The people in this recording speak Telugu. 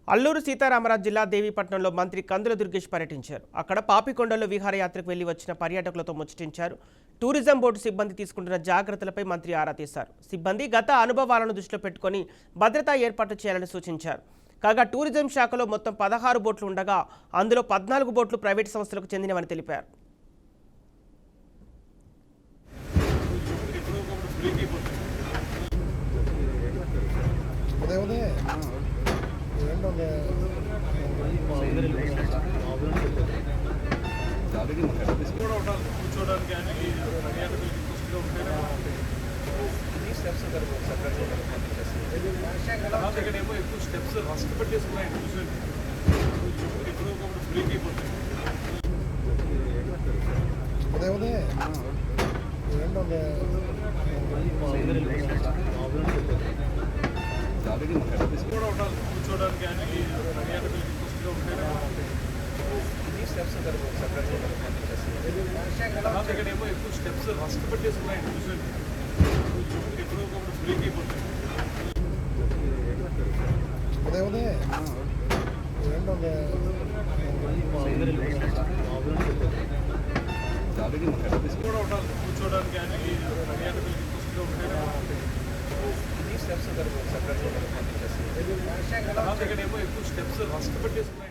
అల్లూరు సీతారామరాజు జిల్లా దేవీపట్నంలో మంత్రి కందుల దుర్గేష్ పర్యటించారు. అక్కడ పాపికొండలో విహారయాత్రకు వెళ్లి వచ్చిన పర్యాటకులతో ముచ్చటించారు. టూరిజం బోర్డు సిబ్బంది తీసుకుంటున్న జాగ్రత్తలపై మంత్రి ఆరా తీశారు. సిబ్బంది గత అనుభవాలను దృష్టిలో పెట్టుకుని భద్రతా ఏర్పాట్లు చేయాలని సూచించారు. కాగా టూరిజం శాఖలో మొత్తం 16 బోట్లు ఉండగా అందులో 14 బోట్లు ప్రైవేటు సంస్థలకు చెందినవని తెలిపారు. కూర్చోడానికి ఇక్కడేమో ఎక్కువ స్టెప్స్ రస్ట్ పెట్టేసుకున్నాయి. ఎప్పుడో ఒకప్పుడు బ్రేక్ అయిపోతాయి. కూడా ఉండాలి కూర్చోడానికి పర్యాటకులకి దృష్టిలో ఉంటేనే ఇక్కడేమో ఎక్కువ స్టెప్స్ రస్ట్ పెట్టేసుకున్నాయి. ఎప్పుడో ఒకప్పుడు బ్రేక్ అయిపోతాయి. కూడా ఉండాలి కూర్చోడానికి పర్యాటకులకి దృష్టిలో ఉంటేనే ఇక్కడేమో ఎక్కువ స్టెప్స్ రస్ట్ పెట్టేసుకున్నాయి.